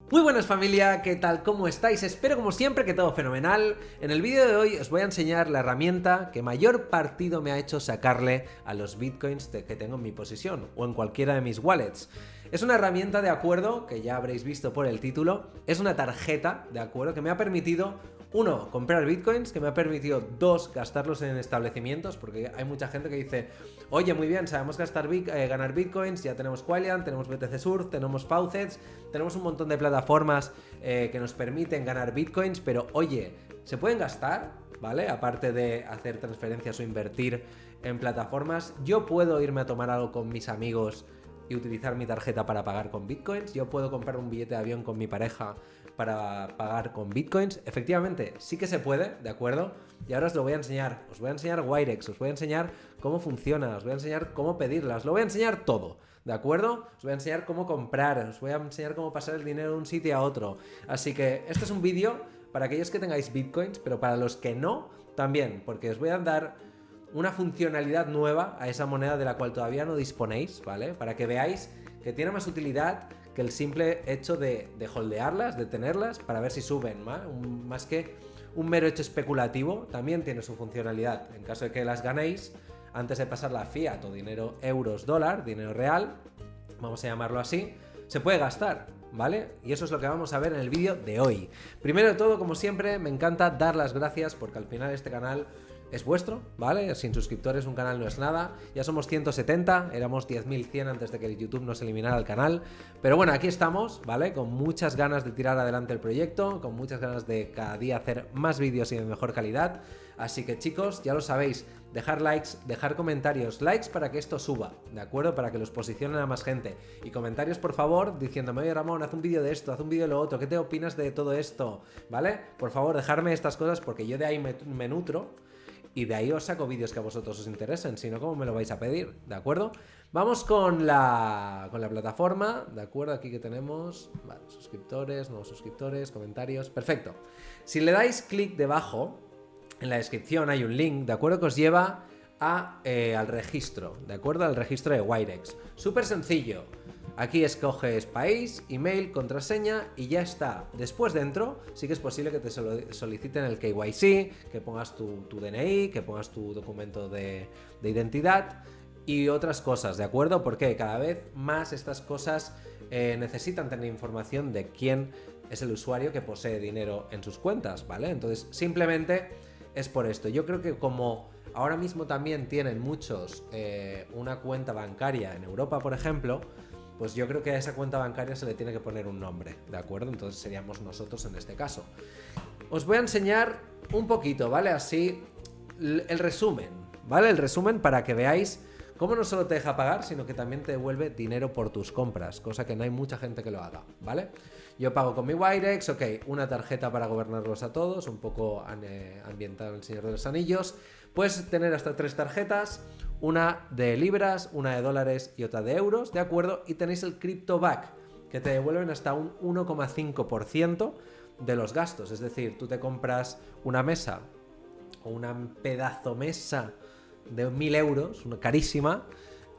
Muy buenas familia, ¿qué tal? ¿Cómo estáis? Espero como siempre que todo fenomenal. En el vídeo de hoy os voy a enseñar la herramienta que mayor partido me ha hecho sacarle a los bitcoins que tengo en mi posesión o en cualquiera de mis wallets. Es una herramienta de acuerdo, que ya habréis visto por el título, es una tarjeta de acuerdo que me ha permitido, uno, comprar bitcoins, que me ha permitido, dos, gastarlos en establecimientos, porque hay mucha gente que dice, oye, muy bien, sabemos ganar bitcoins, ya tenemos Qualian, tenemos BTC Surf, tenemos Faucets, tenemos un montón de plataformas que nos permiten ganar bitcoins, pero oye, ¿se pueden gastar? ¿Vale? Aparte de hacer transferencias o invertir en plataformas, yo puedo irme a tomar algo con mis amigos y utilizar mi tarjeta para pagar con bitcoins. Yo puedo comprar un billete de avión con mi pareja para pagar con bitcoins. Efectivamente, sí que se puede, ¿de acuerdo? Y ahora os lo voy a enseñar. Os voy a enseñar Wirex, os voy a enseñar cómo funciona, os voy a enseñar cómo pedirlas, lo voy a enseñar todo, ¿de acuerdo? Os voy a enseñar cómo comprar, os voy a enseñar cómo pasar el dinero de un sitio a otro. Así que este es un vídeo para aquellos que tengáis bitcoins, pero para los que no, también, porque os voy a dar una funcionalidad nueva a esa moneda de la cual todavía no disponéis, ¿vale? Para que veáis que tiene más utilidad que el simple hecho de holdearlas, de tenerlas, para ver si suben, más que un mero hecho especulativo, también tiene su funcionalidad. En caso de que las ganéis, antes de pasarla a fiat o dinero euros dólar, dinero real, vamos a llamarlo así, se puede gastar, ¿vale? Y eso es lo que vamos a ver en el vídeo de hoy. Primero de todo, como siempre, me encanta dar las gracias porque al final este canal es vuestro, ¿vale? Sin suscriptores un canal no es nada. Ya somos 170, éramos 10.100 antes de que el YouTube nos eliminara el canal. Pero bueno, aquí estamos, ¿vale? Con muchas ganas de tirar adelante el proyecto, con muchas ganas de cada día hacer más vídeos y de mejor calidad. Así que chicos, ya lo sabéis, dejar likes, dejar comentarios, likes para que esto suba, ¿de acuerdo? Para que los posicionen a más gente. Y comentarios, por favor, diciéndome, oye Ramón, haz un vídeo de esto, haz un vídeo de lo otro, ¿qué te opinas de todo esto? ¿Vale? Por favor, dejarme estas cosas porque yo de ahí me nutro. Y de ahí os saco vídeos que a vosotros os interesen, si no, ¿cómo me lo vais a pedir? ¿De acuerdo? Vamos con la plataforma, ¿de acuerdo? Aquí que tenemos, vale, suscriptores, nuevos suscriptores, comentarios, perfecto. Si le dais clic debajo, en la descripción hay un link, ¿de acuerdo? Que os lleva al registro, ¿de acuerdo? Al registro de Wirex. Súper sencillo. Aquí escoges país, email, contraseña y ya está. Después dentro sí que es posible que te soliciten el KYC, que pongas tu DNI, que pongas tu documento de identidad y otras cosas, ¿de acuerdo? Porque cada vez más estas cosas necesitan tener información de quién es el usuario que posee dinero en sus cuentas, ¿vale? Entonces simplemente es por esto. Yo creo que como ahora mismo también tienen muchos una cuenta bancaria en Europa, por ejemplo, pues yo creo que a esa cuenta bancaria se le tiene que poner un nombre, ¿de acuerdo? Entonces seríamos nosotros en este caso. Os voy a enseñar un poquito, ¿vale? Así, el resumen, ¿vale? El resumen para que veáis cómo no solo te deja pagar, sino que también te devuelve dinero por tus compras, cosa que no hay mucha gente que lo haga, ¿vale? Yo pago con mi Wirex, ok, una tarjeta para gobernarlos a todos, un poco ambientado en El Señor de los Anillos. Puedes tener hasta 3 tarjetas, una de libras, una de dólares y otra de euros, ¿de acuerdo? Y tenéis el CryptoBack, que te devuelven hasta un 1,5% de los gastos. Es decir, tú te compras una mesa o una pedazo mesa de 1.000 euros, una carísima,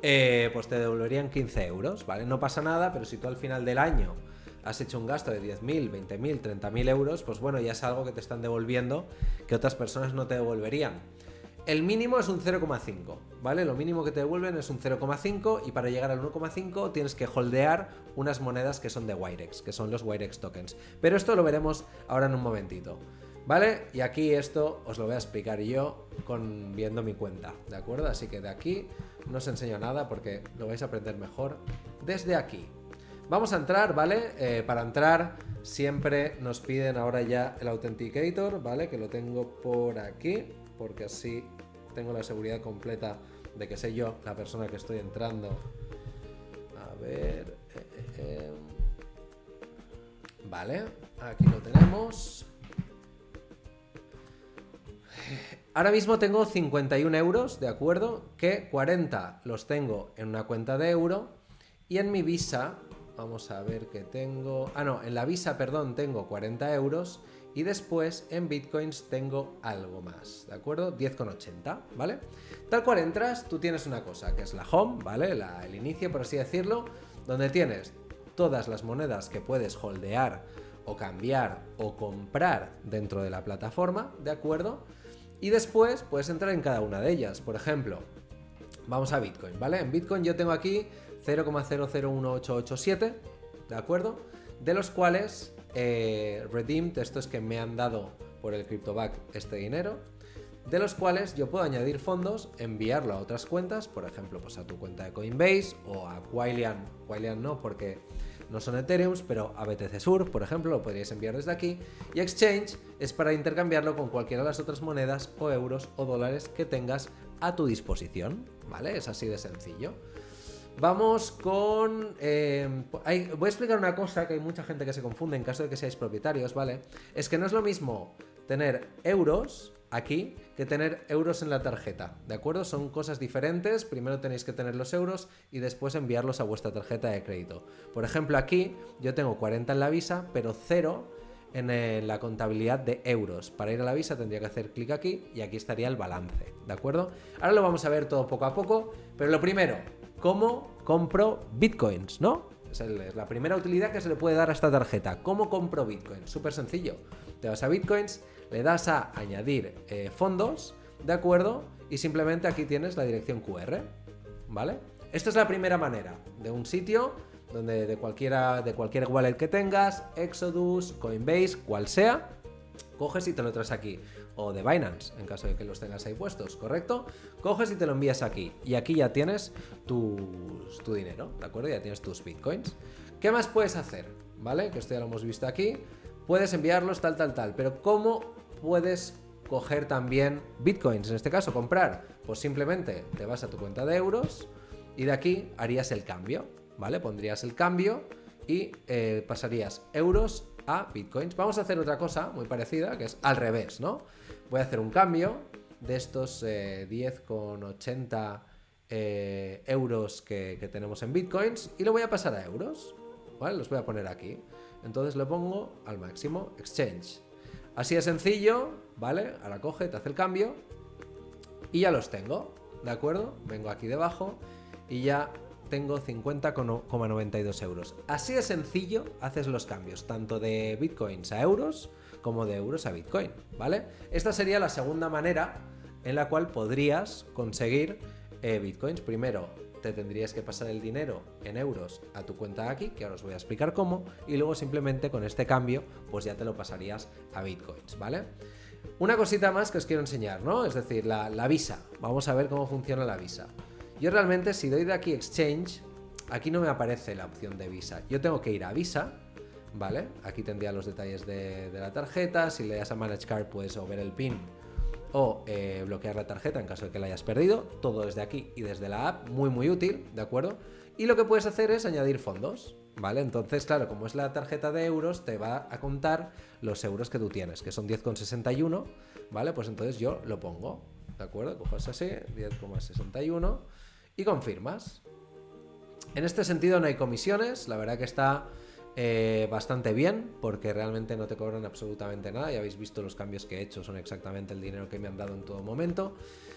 pues te devolverían 15 euros, ¿vale? No pasa nada, pero si tú al final del año has hecho un gasto de 10.000, 20.000, 30.000 euros, pues bueno, ya es algo que te están devolviendo que otras personas no te devolverían. El mínimo es un 0,5, ¿vale? Lo mínimo que te devuelven es un 0,5 y para llegar al 1,5 tienes que holdear unas monedas que son de Wirex, que son los Wirex tokens. Pero esto lo veremos ahora en un momentito, ¿vale? Y aquí esto os lo voy a explicar yo viendo mi cuenta, ¿de acuerdo? Así que de aquí no os enseño nada porque lo vais a aprender mejor desde aquí. Vamos a entrar, ¿vale? Para entrar siempre nos piden ahora ya el Authenticator, ¿vale? Que lo tengo por aquí, porque así tengo la seguridad completa de que soy yo la persona que estoy entrando. A ver... Vale, aquí lo tenemos. Ahora mismo tengo 51 euros, ¿de acuerdo? Que 40 los tengo en una cuenta de euro y en mi Visa... Vamos a ver qué tengo... en la Visa, perdón, tengo 40 euros y después en Bitcoins tengo algo más, ¿de acuerdo? 10,80, ¿vale? Tal cual entras, tú tienes una cosa, que es la home, ¿vale? El inicio, por así decirlo, donde tienes todas las monedas que puedes holdear o cambiar o comprar dentro de la plataforma, ¿de acuerdo? Y después puedes entrar en cada una de ellas. Por ejemplo, vamos a Bitcoin, ¿vale? En Bitcoin yo tengo aquí 0,001887, ¿de acuerdo? De los cuales redeemed, esto es que me han dado por el CryptoBack este dinero, de los cuales yo puedo añadir fondos, enviarlo a otras cuentas, por ejemplo, pues a tu cuenta de Coinbase o a Quailian no, porque no son Ethereums, pero a BTC Sur, por ejemplo, lo podríais enviar desde aquí. Y Exchange es para intercambiarlo con cualquiera de las otras monedas o euros o dólares que tengas a tu disposición, ¿vale? Es así de sencillo. Vamos con... voy a explicar una cosa que hay mucha gente que se confunde en caso de que seáis propietarios, ¿vale? Es que no es lo mismo tener euros aquí que tener euros en la tarjeta, ¿de acuerdo? Son cosas diferentes, primero tenéis que tener los euros y después enviarlos a vuestra tarjeta de crédito. Por ejemplo, aquí yo tengo 40 en la Visa, pero 0 en la contabilidad de euros. Para ir a la Visa tendría que hacer clic aquí y aquí estaría el balance, ¿de acuerdo? Ahora lo vamos a ver todo poco a poco, pero lo primero, ¿cómo compro bitcoins, no? Es la primera utilidad que se le puede dar a esta tarjeta. ¿Cómo compro bitcoins? Súper sencillo. Te vas a bitcoins, le das a añadir fondos, ¿de acuerdo? Y simplemente aquí tienes la dirección QR, ¿vale? Esta es la primera manera de un sitio donde de cualquier wallet que tengas, Exodus, Coinbase, cual sea, coges y te lo traes aquí. O de Binance, en caso de que los tengas ahí puestos, ¿correcto? Coges y te lo envías aquí. Y aquí ya tienes tu dinero, ¿de acuerdo? Ya tienes tus bitcoins. ¿Qué más puedes hacer? ¿Vale? Que esto ya lo hemos visto aquí. Puedes enviarlos tal. Pero ¿cómo puedes coger también bitcoins? En este caso, comprar. Pues simplemente te vas a tu cuenta de euros y de aquí harías el cambio, ¿vale? Pondrías el cambio y pasarías euros a bitcoins. Vamos a hacer otra cosa muy parecida, que es al revés, ¿no? Voy a hacer un cambio de estos 10,80 euros que tenemos en bitcoins y lo voy a pasar a euros, ¿vale? Los voy a poner aquí. Entonces lo pongo al máximo, exchange. Así de sencillo, ¿vale? Ahora coge, te hace el cambio y ya los tengo, ¿de acuerdo? Vengo aquí debajo y ya tengo 50,92 euros. Así de sencillo haces los cambios, tanto de bitcoins a euros como de euros a bitcoin, ¿vale? Esta sería la segunda manera en la cual podrías conseguir bitcoins. Primero te tendrías que pasar el dinero en euros a tu cuenta aquí, que ahora os voy a explicar cómo, y luego simplemente con este cambio pues ya te lo pasarías a bitcoins, ¿vale? Una cosita más que os quiero enseñar, ¿no? Es decir, la Visa. Vamos a ver cómo funciona la Visa. Yo realmente, si doy de aquí Exchange, aquí no me aparece la opción de Visa. Yo tengo que ir a Visa, ¿vale? Aquí tendría los detalles de la tarjeta. Si le das a Manage Card puedes o ver el PIN o bloquear la tarjeta en caso de que la hayas perdido. Todo desde aquí y desde la app, muy útil, ¿de acuerdo? Y lo que puedes hacer es añadir fondos, ¿vale? Entonces, claro, como es la tarjeta de euros, te va a contar los euros que tú tienes, que son 10,61, ¿vale? Pues entonces yo lo pongo, ¿de acuerdo? Coges así, 10,61 y confirmas. En este sentido no hay comisiones, la verdad que está bastante bien, porque realmente no te cobran absolutamente nada. Ya habéis visto los cambios que he hecho, son exactamente el dinero que me han dado en todo momento.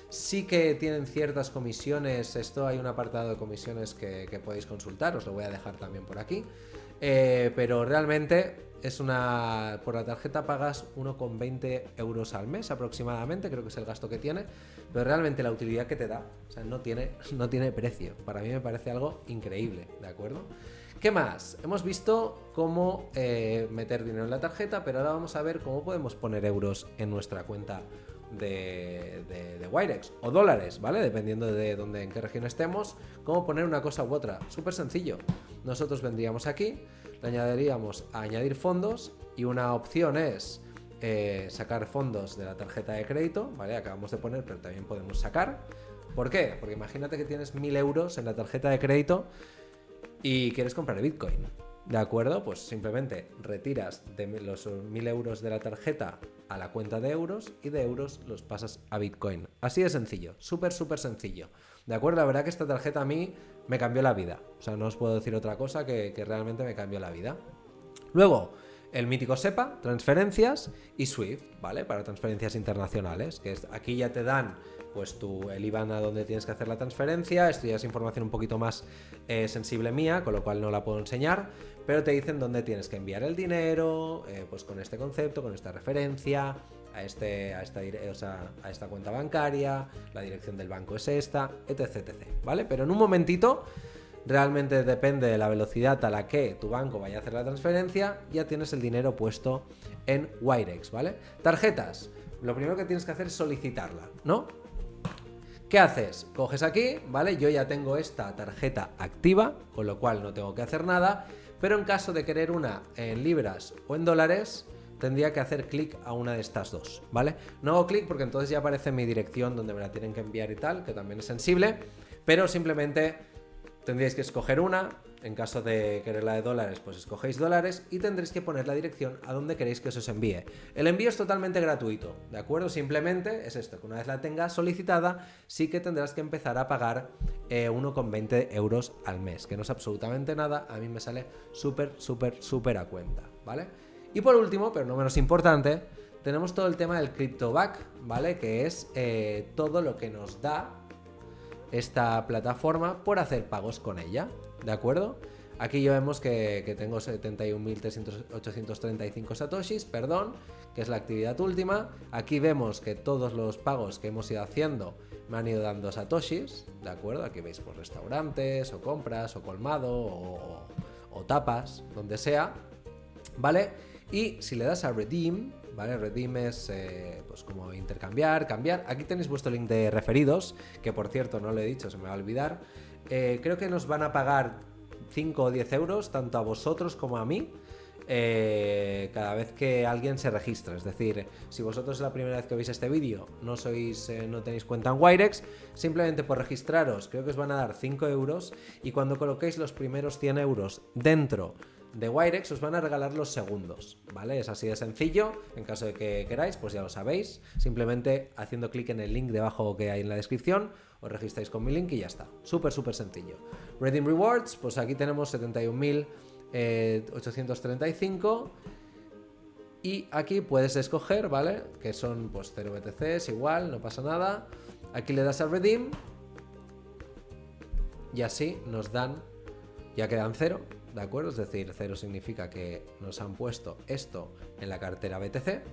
Sí que tienen ciertas comisiones, esto hay un apartado de comisiones que podéis consultar, os lo voy a dejar también por aquí, pero realmente es por la tarjeta pagas 1,20 euros al mes aproximadamente, creo que es el gasto que tiene, pero realmente la utilidad que te da, o sea, no tiene precio. Para mí me parece algo increíble, ¿de acuerdo? ¿Qué más? Hemos visto cómo meter dinero en la tarjeta, pero ahora vamos a ver cómo podemos poner euros en nuestra cuenta de Wirex o dólares, ¿vale? Dependiendo de en qué región estemos, cómo poner una cosa u otra. Súper sencillo. Nosotros vendríamos aquí, le añadiríamos a añadir fondos y una opción es sacar fondos de la tarjeta de crédito, ¿vale? Acabamos de poner, pero también podemos sacar. ¿Por qué? Porque imagínate que tienes 1.000 euros en la tarjeta de crédito y quieres comprar Bitcoin, ¿de acuerdo? Pues simplemente retiras de los 1.000 euros de la tarjeta a la cuenta de euros y de euros los pasas a Bitcoin. Así de sencillo, súper sencillo, ¿de acuerdo? La verdad que esta tarjeta a mí me cambió la vida, o sea, no os puedo decir otra cosa que realmente me cambió la vida. Luego, el mítico SEPA, transferencias, y SWIFT, ¿vale? Para transferencias internacionales, que aquí ya te dan pues el IBAN a donde tienes que hacer la transferencia. Esto ya es información un poquito más sensible mía, con lo cual no la puedo enseñar, pero te dicen dónde tienes que enviar el dinero, pues con este concepto, con esta referencia, a esta cuenta bancaria, la dirección del banco es esta, etc, ¿vale? Pero en un momentito, realmente depende de la velocidad a la que tu banco vaya a hacer la transferencia, ya tienes el dinero puesto en Wirex, ¿vale? Tarjetas, lo primero que tienes que hacer es solicitarla, ¿no? ¿Qué haces? Coges aquí, ¿vale? Yo ya tengo esta tarjeta activa, con lo cual no tengo que hacer nada, pero en caso de querer una en libras o en dólares, tendría que hacer clic a una de estas dos, ¿vale? No hago clic porque entonces ya aparece mi dirección donde me la tienen que enviar y tal, que también es sensible, pero simplemente tendríais que escoger una. En caso de querer la de dólares, pues escogéis dólares y tendréis que poner la dirección a donde queréis que os envíe. El envío es totalmente gratuito, ¿de acuerdo? Simplemente es esto, que una vez la tengas solicitada, sí que tendrás que empezar a pagar 1,20 euros al mes, que no es absolutamente nada, a mí me sale súper a cuenta, ¿vale? Y por último, pero no menos importante, tenemos todo el tema del CryptoBack, ¿vale? Que es todo lo que nos da esta plataforma por hacer pagos con ella, ¿de acuerdo? Aquí ya vemos que tengo 71.835 satoshis, perdón, que es la actividad última. Aquí vemos que todos los pagos que hemos ido haciendo me han ido dando satoshis, ¿de acuerdo? Aquí veis por restaurantes, o compras, o colmado, o tapas, donde sea, ¿vale? Y si le das a Redeem, ¿vale? Redeem es pues como intercambiar, cambiar. Aquí tenéis vuestro link de referidos, que por cierto no lo he dicho, se me va a olvidar. Creo que nos van a pagar 5 o 10 euros, tanto a vosotros como a mí, cada vez que alguien se registra. Es decir, si vosotros es la primera vez que veis este vídeo, no tenéis cuenta en Wirex, simplemente por registraros creo que os van a dar 5 euros, y cuando coloquéis los primeros 100 euros dentro de Wirex os van a regalar los segundos, ¿vale? Es así de sencillo. En caso de que queráis, pues ya lo sabéis, simplemente haciendo clic en el link debajo que hay en la descripción, os registráis con mi link y ya está, súper sencillo. Redeem Rewards, pues aquí tenemos 71.835 y aquí puedes escoger, ¿vale? Que son pues 0 BTCs, igual, no pasa nada. Aquí le das a Redeem y así nos dan, ya quedan 0, ¿de acuerdo? Es decir, 0 significa que nos han puesto esto en la cartera BTC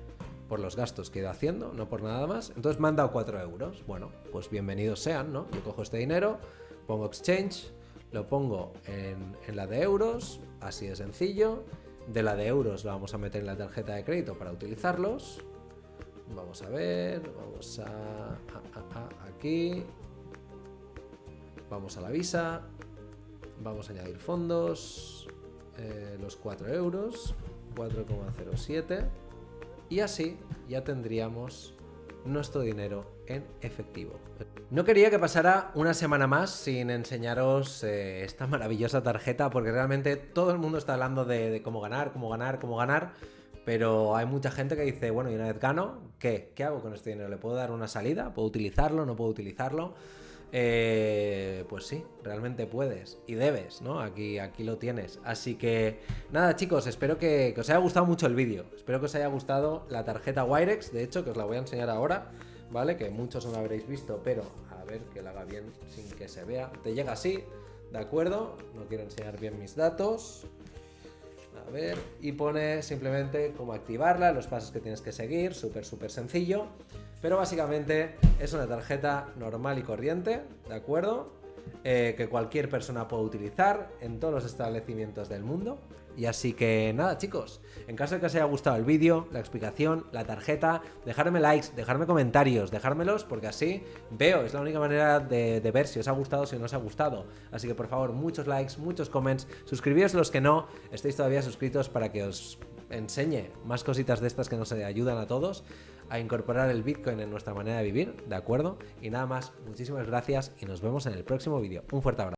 por los gastos que he ido haciendo, no por nada más. Entonces me han dado 4 euros. Bueno, pues bienvenidos sean, ¿no? Yo cojo este dinero, pongo Exchange, lo pongo en la de euros, así de sencillo. De la de euros lo vamos a meter en la tarjeta de crédito para utilizarlos. Vamos a ver, vamos aquí. Vamos a la Visa. Vamos a añadir fondos, los 4 euros, 4,07, y así ya tendríamos nuestro dinero en efectivo. No quería que pasara una semana más sin enseñaros esta maravillosa tarjeta, porque realmente todo el mundo está hablando de cómo ganar, pero hay mucha gente que dice, bueno, y una vez gano, ¿qué hago con este dinero? ¿Le puedo dar una salida? ¿Puedo utilizarlo? ¿No puedo utilizarlo? Pues sí, realmente puedes y debes, ¿no? Aquí lo tienes. Así que nada, chicos, espero que os haya gustado mucho el vídeo. Espero que os haya gustado la tarjeta Wirex, de hecho, que os la voy a enseñar ahora, ¿vale? Que muchos no la habréis visto, pero a ver que la haga bien sin que se vea. Te llega así, ¿de acuerdo? No quiero enseñar bien mis datos. A ver, y pone simplemente cómo activarla, los pasos que tienes que seguir, súper sencillo. Pero básicamente es una tarjeta normal y corriente, ¿de acuerdo? Que cualquier persona puede utilizar en todos los establecimientos del mundo. Y así que nada, chicos, en caso de que os haya gustado el vídeo, la explicación, la tarjeta, dejadme likes, dejadme comentarios, dejármelos, porque así veo, es la única manera de ver si os ha gustado o si no os ha gustado. Así que por favor, muchos likes, muchos comments, suscribíos los que no estéis todavía suscritos para que os enseñe más cositas de estas que nos ayudan a todos a incorporar el Bitcoin en nuestra manera de vivir, ¿de acuerdo? Y nada más, muchísimas gracias y nos vemos en el próximo vídeo. Un fuerte abrazo.